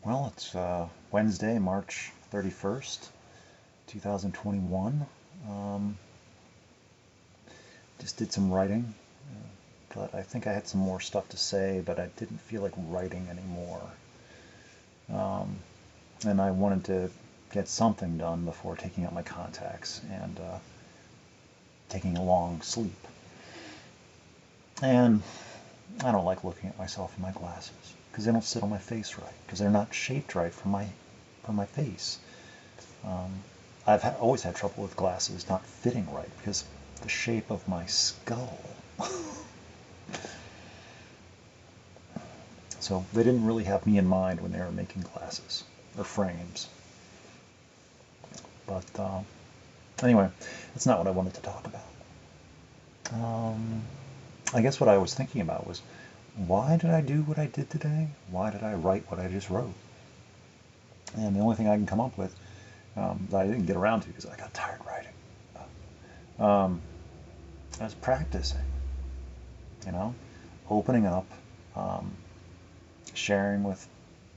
Well, it's Wednesday, March 31st, 2021. Um, just did some writing, but I think I had some more stuff to say, but I didn't feel like writing anymore. And I wanted to get something done before taking out my contacts and taking a long sleep. And I don't like looking at myself in my glasses because they don't sit on my face right, because they're not shaped right for my face. Always had trouble with glasses not fitting right because the shape of my skull. So they didn't really have me in mind when they were making glasses or frames. But anyway, that's not what I wanted to talk about. I guess what I was thinking about was, why did I do what I did today? Why did I write what I just wrote? And the only thing I can come up with that I didn't get around to because I got tired writing. I was practicing, opening up, sharing with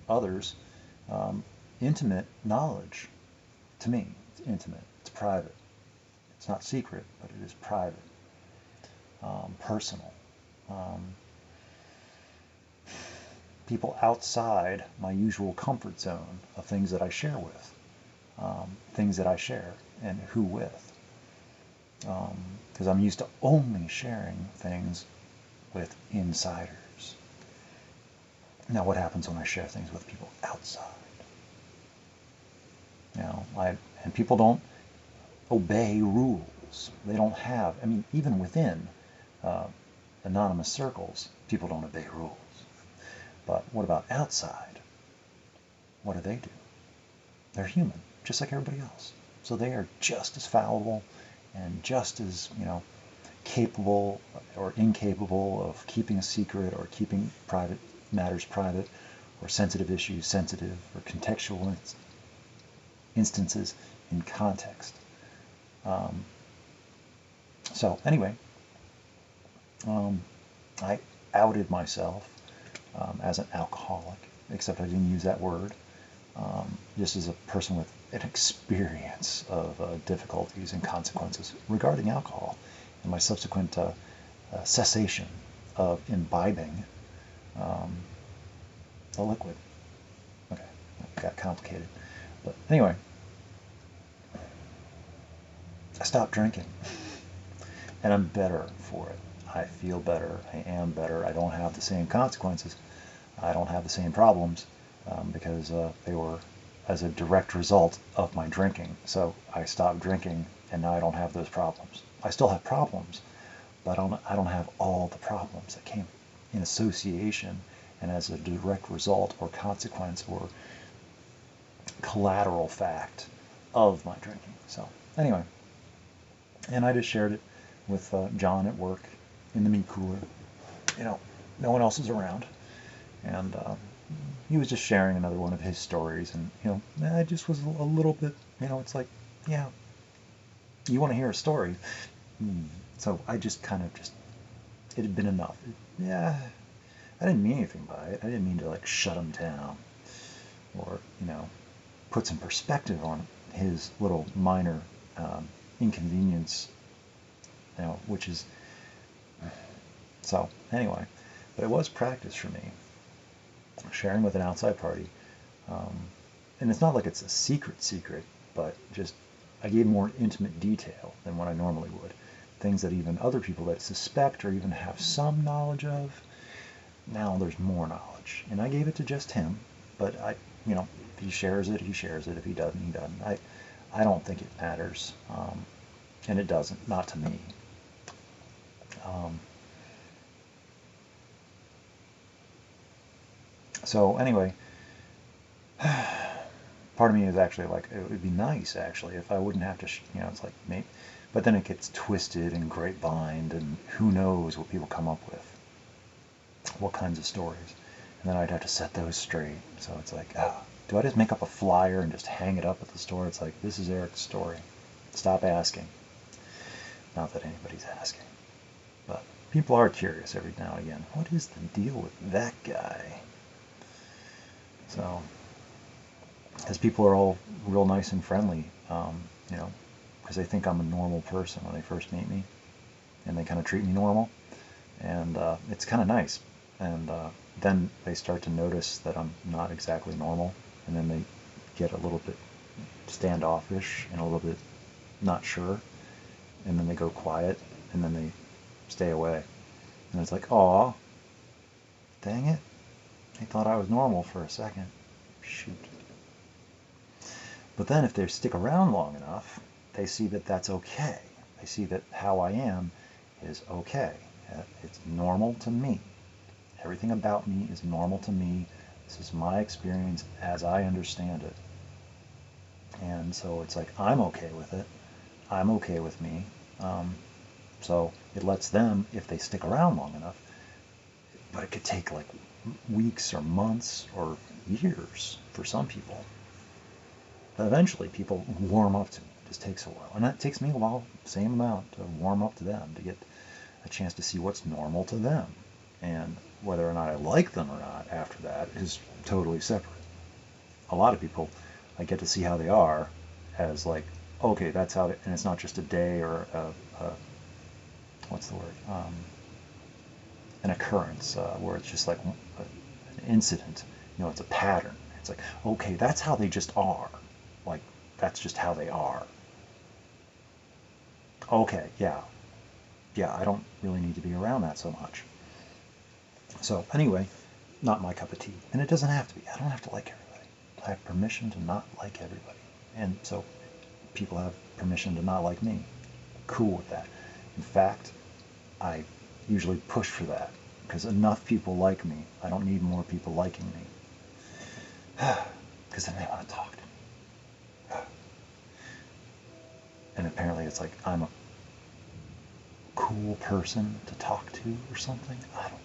others intimate knowledge. To me, it's intimate, it's private. It's not secret, but it is private, personal. People outside my usual comfort zone of things that I share with, things that I share and who with. Because I'm used to only sharing things with insiders. Now, what happens when I share things with people outside? And people don't obey rules. They don't have, even within anonymous circles, people don't obey rules. But what about outside? What do they do? They're human, just like everybody else. So they are just as fallible and just as, capable or incapable of keeping a secret or keeping private matters private or sensitive issues sensitive or contextual instances in context. So anyway, I outed myself as an alcoholic, except I didn't use that word, just as a person with an experience of difficulties and consequences regarding alcohol and my subsequent cessation of imbibing the liquid. Okay, that got complicated. But anyway, I stopped drinking, and I'm better for it. I feel better. I am better. I don't have the same consequences. I don't have the same problems because they were as a direct result of my drinking. So I stopped drinking, and now I don't have those problems. I still have problems, but I don't have all the problems that came in association and as a direct result or consequence or collateral fact of my drinking. So anyway, and I just shared it with John at work in the meat cooler. No one else is around, and he was just sharing another one of his stories, and I just was a little bit, it's like, yeah, you want to hear a story. So I just kind of it had been enough. Yeah, I didn't mean anything by it. I didn't mean to like shut him down or, put some perspective on his little minor inconvenience, which is, so anyway, but it was practice for me, sharing with an outside party. And it's not like it's a secret, but just I gave more intimate detail than what I normally would. Things that even other people that suspect or even have some knowledge of, now there's more knowledge. And I gave it to just him, but if he shares it, he shares it. If he doesn't, he doesn't. I don't think it matters. And it doesn't, not to me. So anyway, part of me is actually like, it would be nice actually if I wouldn't have to, it's like maybe, but then it gets twisted and grapevine, and who knows what people come up with, what kinds of stories, and then I'd have to set those straight. So it's like, do I just make up a flyer and just hang it up at the store? It's like, this is Eric's story. Stop asking. Not that anybody's asking, but people are curious every now and again. What is the deal with that guy? So because people are all real nice and friendly, because they think I'm a normal person when they first meet me, and they kind of treat me normal, and it's kind of nice. And then they start to notice that I'm not exactly normal, and then they get a little bit standoffish and a little bit not sure, and then they go quiet, and then they stay away. And it's like, aw, dang it, they thought I was normal for a second. Shoot. But then if they stick around long enough, they see that that's okay. They see that how I am is okay. It's normal to me. Everything about me is normal to me. This is my experience as I understand it. And so it's like, I'm okay with it. I'm okay with me. So it lets them, if they stick around long enough, but it could take like weeks or months or years for some people. But eventually people warm up to me. It just takes a while. And that takes me a while, same amount, to warm up to them, to get a chance to see what's normal to them. And whether or not I like them or not after that is totally separate. A lot of people, I get to see how they are as like, okay, that's how, and it's not just a day or what's the word? An occurrence where it's just like an incident. It's a pattern. It's like, okay, that's how they just are. Like, that's just how they are. Okay, yeah, I don't really need to be around that so much. So anyway, not my cup of tea. And it doesn't have to be. I don't have to like everybody. I have permission to not like everybody. And so people have permission to not like me. Cool with that. In fact, I usually push for that because enough people like me. I don't need more people liking me. Because then they want to talk to me. And apparently it's like I'm a cool person to talk to or something. I don't know.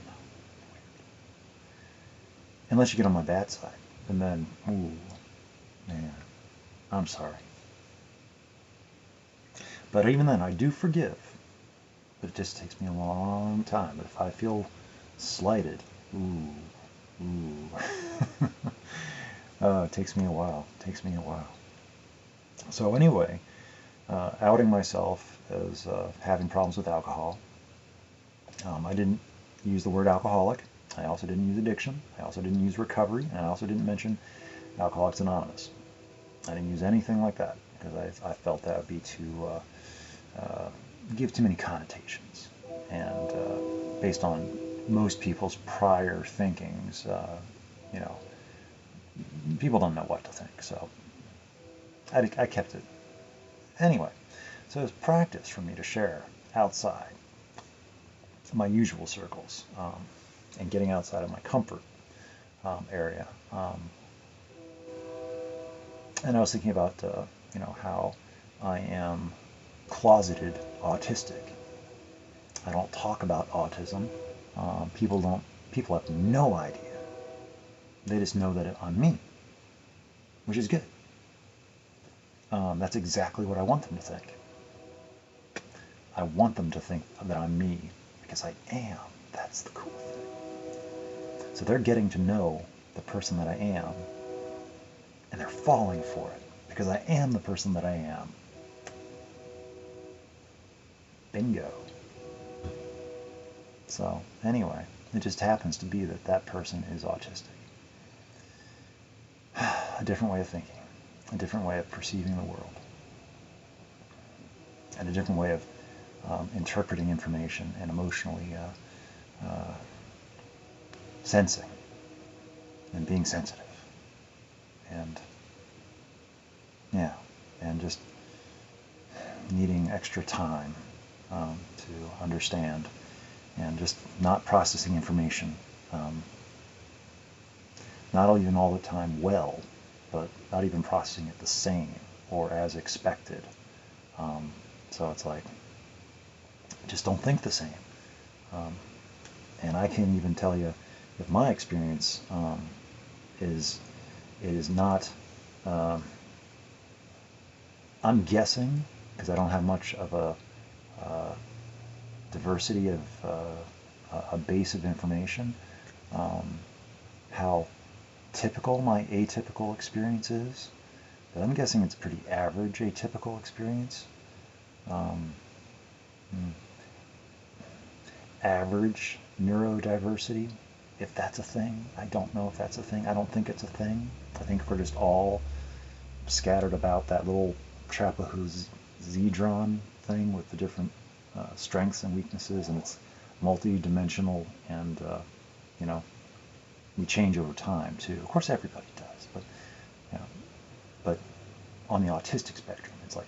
Unless you get on my bad side. And then, ooh, man, I'm sorry. But even then, I do forgive. But it just takes me a long time. But if I feel slighted, ooh. It takes me a while. So anyway, outing myself as having problems with alcohol. I didn't use the word alcoholic. I also didn't use addiction. I also didn't use recovery. And I also didn't mention Alcoholics Anonymous. I didn't use anything like that because I felt that would be too, give too many connotations. And based on most people's prior thinkings, people don't know what to think. So I kept it. Anyway, so it was practice for me to share outside my usual circles and getting outside of my comfort area. And I was thinking about, how I am closeted autistic. I don't talk about autism. People have no idea. They just know that I'm me, which is good. That's exactly what I want them to think. I want them to think that I'm me because I am. That's the cool thing. So they're getting to know the person that I am, and they're falling for it because I am the person that I am. Bingo. So anyway, it just happens to be that that person is autistic. A different way of thinking, a different way of perceiving the world, and a different way of interpreting information and emotionally sensing and being sensitive. And yeah, and just needing extra time to understand and just not processing information, not even all the time well, but not even processing it the same or as expected. So it's like, just don't think the same. And I can't even tell you if my experience is not, I'm guessing, because I don't have much of a diversity of a base of information, how typical my atypical experience is, but I'm guessing it's pretty average atypical experience. Um, Average neurodiversity, if that's a thing. I don't know if that's a thing. I don't think it's a thing. I think we're just all scattered about that little trapezohedron thing with the different strengths and weaknesses, and it's multi-dimensional, and you know, we change over time too. Of course, everybody does, but you know, but on the autistic spectrum, it's like,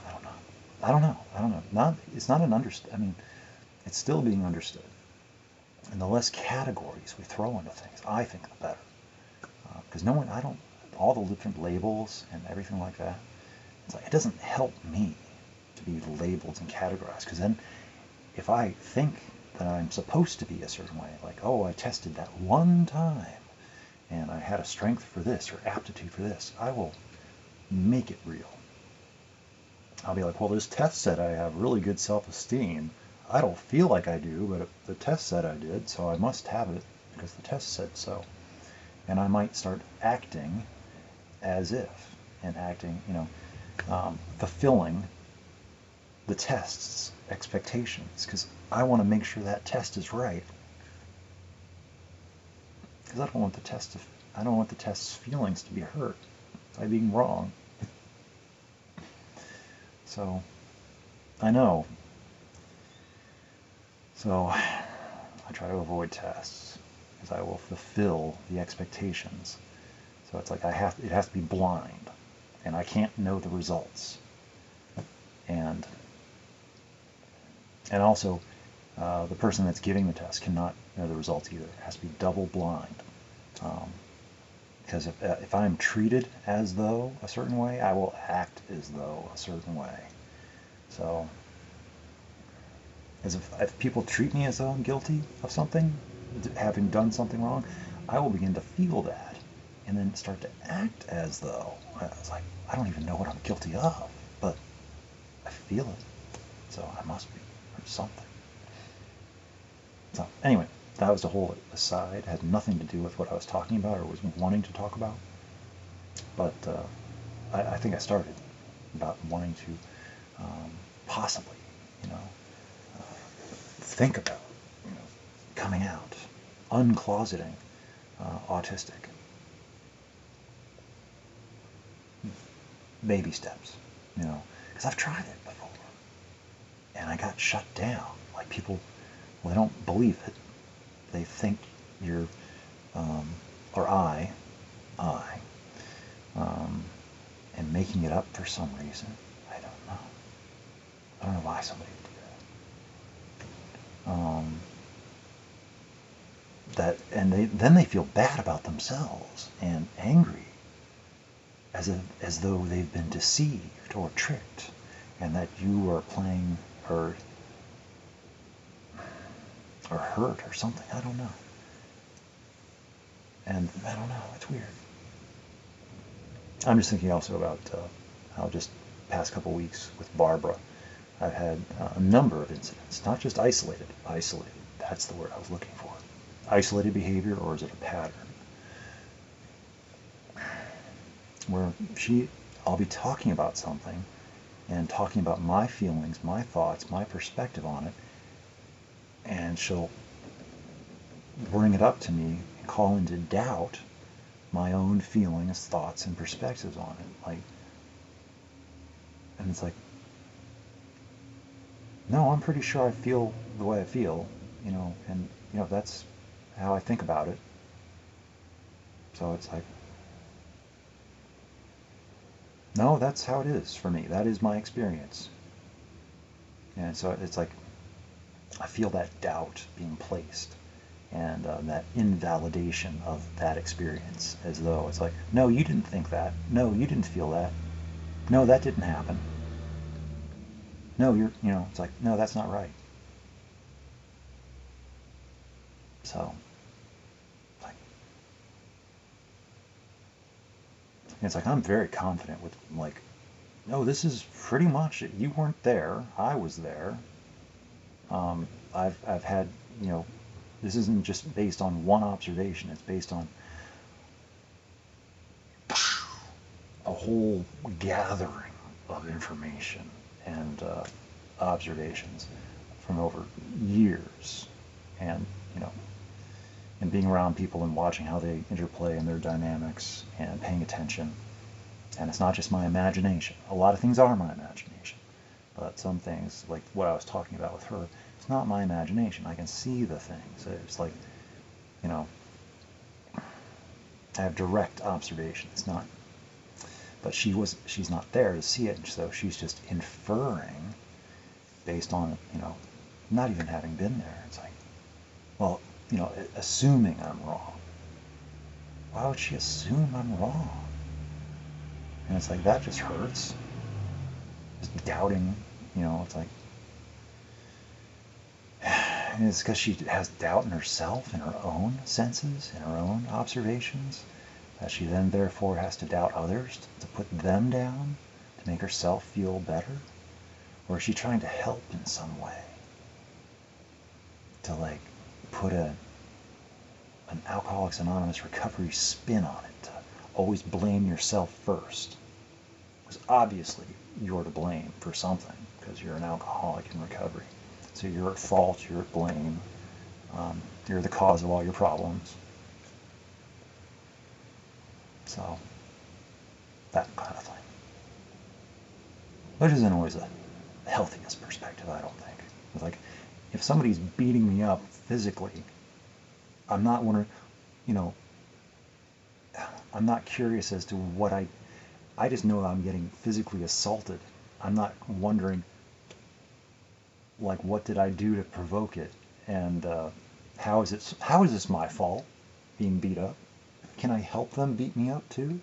I don't know. I don't know. I don't know. Not, it's not an understand. I mean, it's still being understood. And the less categories we throw into things, I think the better. Because no one, I don't, all the different labels and everything like that, it's like, it doesn't help me to be labeled and categorized. Because then, if I think that I'm supposed to be a certain way, like, oh, I tested that one time, and I had a strength for this or aptitude for this, I will make it real. I'll be like, well, this test said I have really good self-esteem. I don't feel like I do, but the test said I did, so I must have it because the test said so. And I might start acting as if, and acting, you know, fulfilling the test's expectations, because I want to make sure that test is right. Because I don't want the test's feelings to be hurt by being wrong. So, I know. So, I try to avoid tests because I will fulfill the expectations. So it's like it has to be blind, and I can't know the results. And also, the person that's giving the test cannot know the results either. It has to be double blind. Because if I'm treated as though a certain way, I will act as though a certain way. So, as if people treat me as though I'm guilty of something, having done something wrong, I will begin to feel that, and then start to act as though. I was like, I don't even know what I'm guilty of, but I feel it, so I must be, or something. So anyway, that was a whole aside. It had nothing to do with what I was talking about or was wanting to talk about. But I think I started about wanting to possibly, you know, think about, you know, coming out, uncloseting autistic. Baby steps, you know, because I've tried it before, and I got shut down. Like, people, well, they don't believe it. They think you're, or I, am making it up for some reason. I don't know. I don't know why somebody would do that. And then they feel bad about themselves and angry, as though they've been deceived or tricked, and that you are playing hurt or something. I don't know. And I don't know. It's weird. I'm just thinking also about how just past couple weeks with Barbara, I've had a number of incidents, not just isolated. Isolated. That's the word I was looking for. Isolated behavior, or is it a pattern? Where I'll be talking about something and talking about my feelings, my thoughts, my perspective on it, and she'll bring it up to me and call into doubt my own feelings, thoughts, and perspectives on it. Like, and it's like, no, I'm pretty sure I feel the way I feel, you know, and, you know, that's how I think about it. So it's like, no, that's how it is for me. That is my experience. And so it's like, I feel that doubt being placed, and that invalidation of that experience, as though it's like, no, you didn't think that. No, you didn't feel that. No, that didn't happen. No, you know, it's like, no, that's not right. So, like, it's like, I'm very confident with, like, no, this is pretty much it. You weren't there. I was there. I've had, you know, this isn't just based on one observation. It's based on whole gathering of information and observations from over years, and and being around people and watching how they interplay in their dynamics and paying attention. And it's not just my imagination. A lot of things are my imagination, but some things, like what I was talking about with her, it's not my imagination. I can see the things. It's like, I have direct observation. It's not, but she's not there to see it, so she's just inferring based on, not even having been there. It's like, well, assuming I'm wrong. Why would she assume I'm wrong? And it's like, that just hurts. Just doubting, it's like, and it's because she has doubt in herself, in her own senses, in her own observations, that she then therefore has to doubt others, to put them down, to make herself feel better? Or is she trying to help in some way? To like put an Alcoholics Anonymous recovery spin on it, to always blame yourself first. Because obviously you're to blame for something, because you're an alcoholic in recovery. So you're at fault, you're at blame, you're the cause of all your problems. So, that kind of thing. Which isn't always the healthiest perspective, I don't think. It's like, if somebody's beating me up physically, I'm not wondering, I'm not curious as to what I just know I'm getting physically assaulted. I'm not wondering, like, what did I do to provoke it? And how is this my fault, being beat up? Can I help them beat me up too?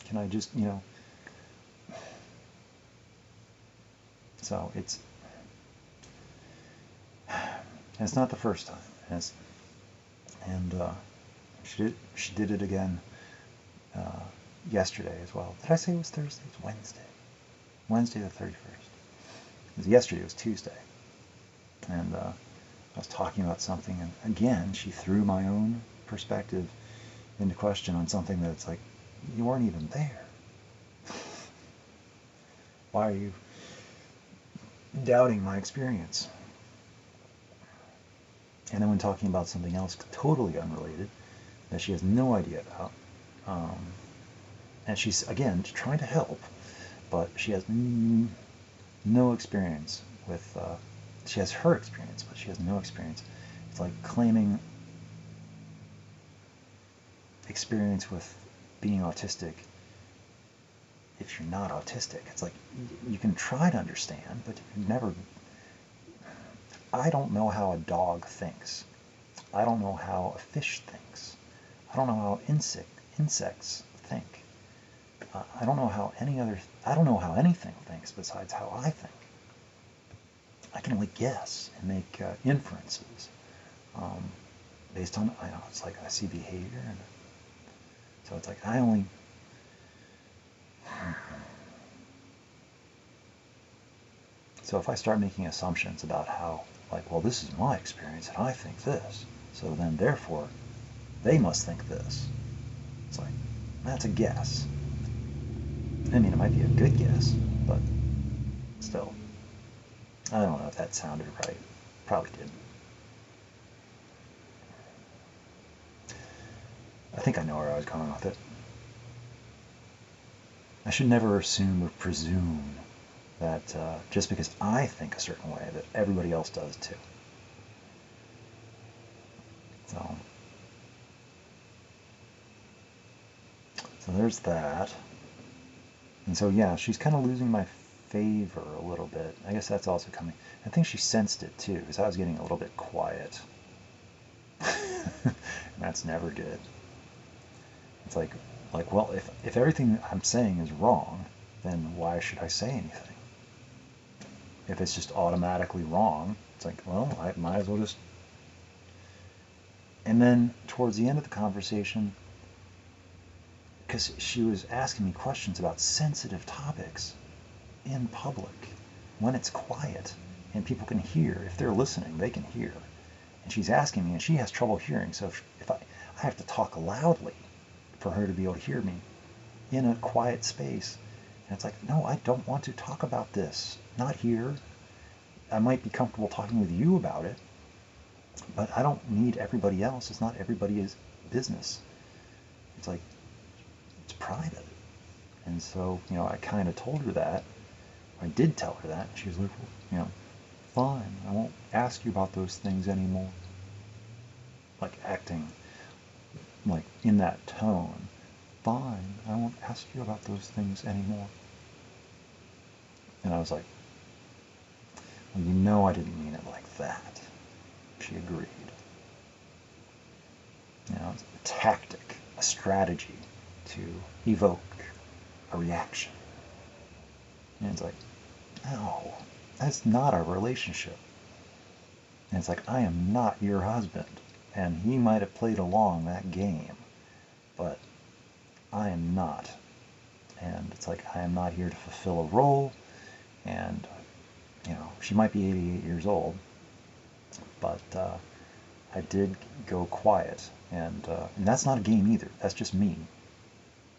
Can I just, So it's not the first time. She did it again yesterday as well. Did I say it was Thursday? It's Wednesday. Wednesday the 31st. Because yesterday was Tuesday. And I was talking about something, and again, she threw my own perspective into question on something that's like, you weren't even there. Why are you doubting my experience? And then when talking about something else totally unrelated that she has no idea about, and she's, again, trying to help, but she has no experience with, she has her experience, but she has no experience. It's like claiming experience with being autistic if you're not autistic. It's like, you can try to understand, but you've never... I don't know how a dog thinks. I don't know how a fish thinks. I don't know how insects think. I don't know how anything thinks besides how I think. I can only guess and make inferences based on, it's like I see behavior, and so it's like so if I start making assumptions about how, like, well, this is my experience and I think this, so then therefore they must think this. It's like, that's a guess. I mean, it might be a good guess, but still. I don't know if that sounded right. Probably didn't. I think I know where I was going with it. I should never assume or presume that just because I think a certain way, that everybody else does too. So there's that. And so, yeah, she's kind of losing my favor a little bit. I guess that's also coming. I think she sensed it too, because I was getting a little bit quiet. And that's never good. It's like, well, if everything I'm saying is wrong, then why should I say anything? If it's just automatically wrong, it's like, well, I might as well just... And then towards the end of the conversation, because she was asking me questions about sensitive topics in public, when it's quiet and people can hear. If they're listening, they can hear. And she's asking me, and she has trouble hearing, so if I have to talk loudly for her to be able to hear me. in a quiet space. And it's like, no, I don't want to talk about this. Not here. I might be comfortable talking with you about it, but I don't need everybody else. It's not everybody's business. It's like, it's private. And so, I kind of told her that. I did tell her that. She was like, fine, I won't ask you about those things anymore. Like acting like in that tone. Fine, I won't ask you about those things anymore. And I was like, well, I didn't mean it like that. She agreed. It's a tactic, a strategy to evoke a reaction. And it's like, no, that's not our relationship. And it's like, I am not your husband. And he might have played along that game, but I am not. And it's like, I am not here to fulfill a role. And, she might be 88 years old, but I did go quiet. And that's not a game either. That's just me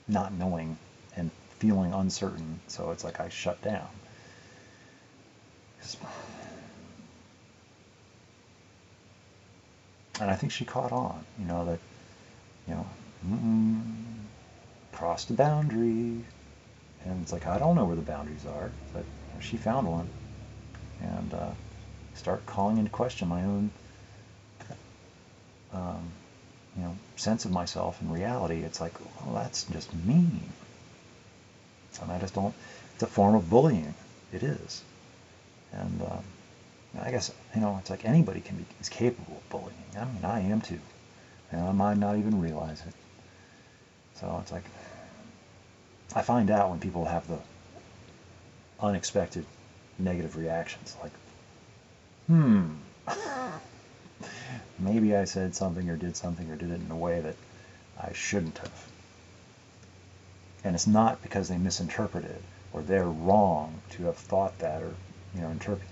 not knowing and feeling uncertain. So it's like I shut down. And I think she caught on, that, crossed the boundary. And it's like, I don't know where the boundaries are, but she found one. And start calling into question my own, sense of myself and reality. It's like, well, that's just mean. And I just don't, it's a form of bullying. It is. And I guess, it's like anybody is capable of bullying. I mean, I am too. And I might not even realize it. So it's like, I find out when people have the unexpected negative reactions. Like, maybe I said something or did it in a way that I shouldn't have. And it's not because they misinterpreted or they're wrong to have thought that or, interpret.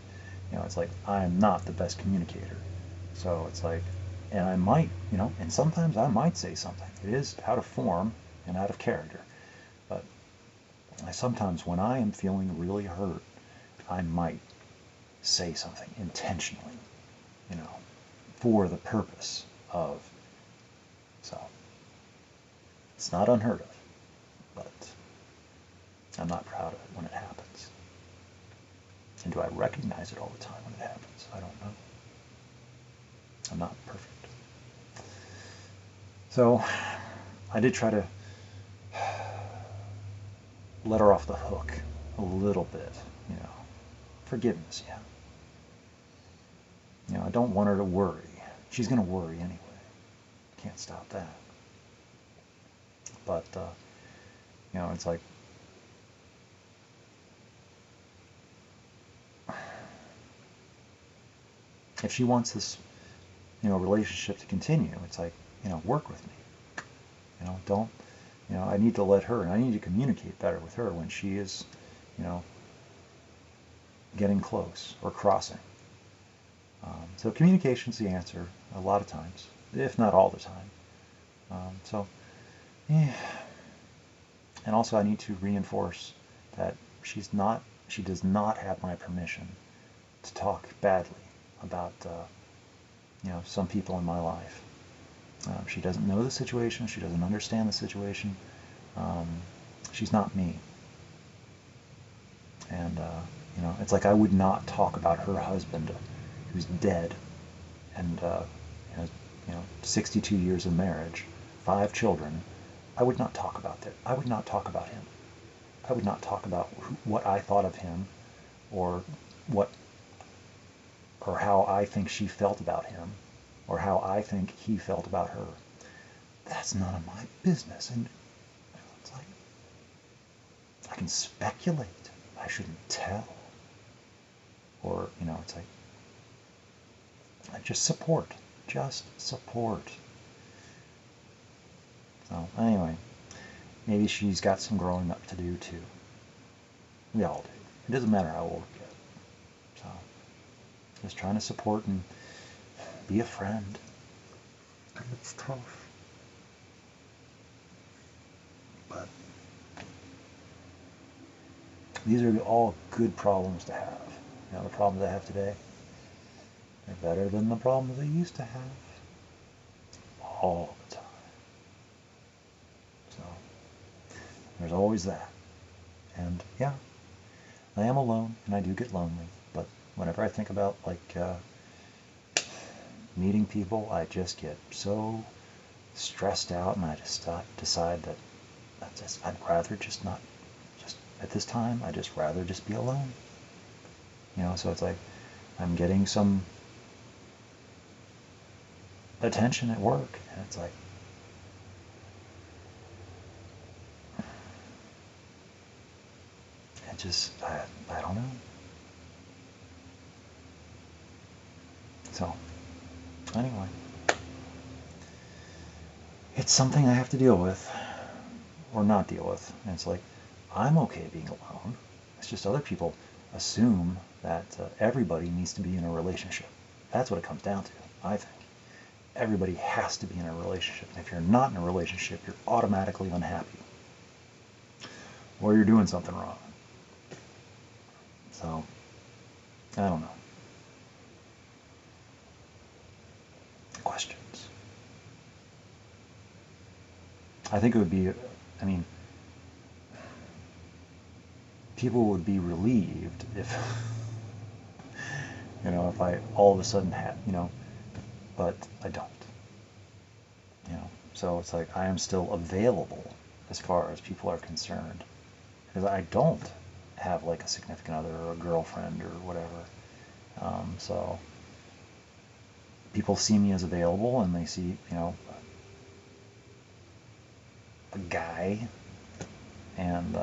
It's like, I am not the best communicator. So it's like, and I might, and sometimes I might say something. It is out of form and out of character. But sometimes when I am feeling really hurt, I might say something intentionally, for the purpose of, so it's not unheard of, but I'm not proud of it when it happens. And do I recognize it all the time when it happens? I don't know. I'm not perfect. So I did try to let her off the hook a little bit, forgiveness, yeah. I don't want her to worry. She's going to worry anyway. Can't stop that. But, it's like, if she wants this, relationship to continue, it's like, work with me. Don't, I need to let her, and I need to communicate better with her when she is, getting close or crossing. So communication's the answer a lot of times, if not all the time. Yeah. And also I need to reinforce that she does not have my permission to talk badly about, some people in my life. She doesn't know the situation. She doesn't understand the situation. She's not me. And, it's like I would not talk about her husband who's dead and, 62 years of marriage, 5 children. I would not talk about that. I would not talk about him. I would not talk about what I thought of him or how I think she felt about him or how I think he felt about her. That's none of my business. And it's like, I can speculate. I shouldn't tell. Or, it's like, just support. Just support. So, anyway, maybe she's got some growing up to do, too. We all do. It doesn't matter how old we get. So, just trying to support and be a friend. It's tough. But these are all good problems to have. You know, the problems I have today, they're better than the problems I used to have all the time. So there's always that. And yeah, I am alone and I do get lonely, but whenever I think about like meeting people, I just get so stressed out, and I just decide that I'd rather just not, just at this time, I'd just rather just be alone. You know, so it's like I'm getting some attention at work, and it's like, it just, I don't know. So, anyway, it's something I have to deal with, or not deal with. And it's like, I'm okay being alone. It's just other people assume that everybody needs to be in a relationship. That's what it comes down to, I think. Everybody has to be in a relationship. And if you're not in a relationship, you're automatically unhappy. Or you're doing something wrong. So, I don't know. Questions? I think it would be, I mean, people would be relieved if, you know, if I all of a sudden had, you know, but I don't. You know, so it's like I am still available as far as people are concerned, because I don't have like a significant other or a girlfriend or whatever. So people see me as available, and they see, you know, a guy, and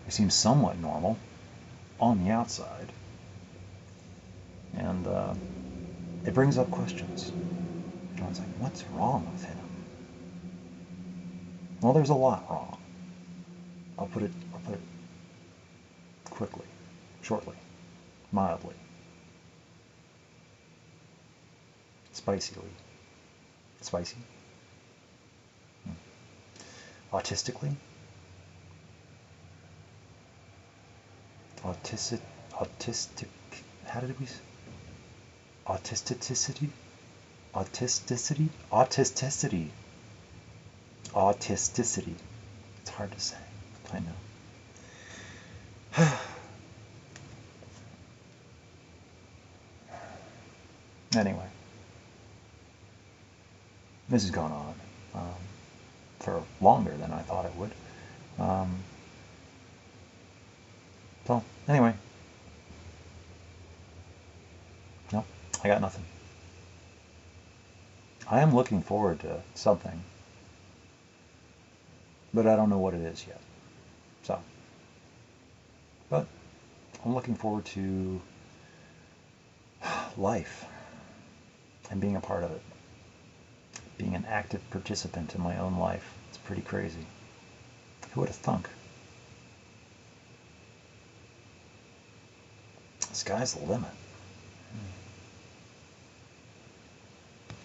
he seems somewhat normal on the outside, and it brings up questions. You know, it's like, what's wrong with him? Well, there's a lot wrong. I'll put it quickly, shortly, mildly, spicily. Spicy? Autistically? Autistic, how did we, autisticity? Autisticity? Autisticity. Autisticity. It's hard to say, I know. Anyway, this has gone on for longer than I thought it would. So, anyway. No, I got nothing. I am looking forward to something, but I don't know what it is yet. So, but I'm looking forward to life and being a part of it. Being an active participant in my own life. It's pretty crazy. Who would have thunk? The sky's the limit.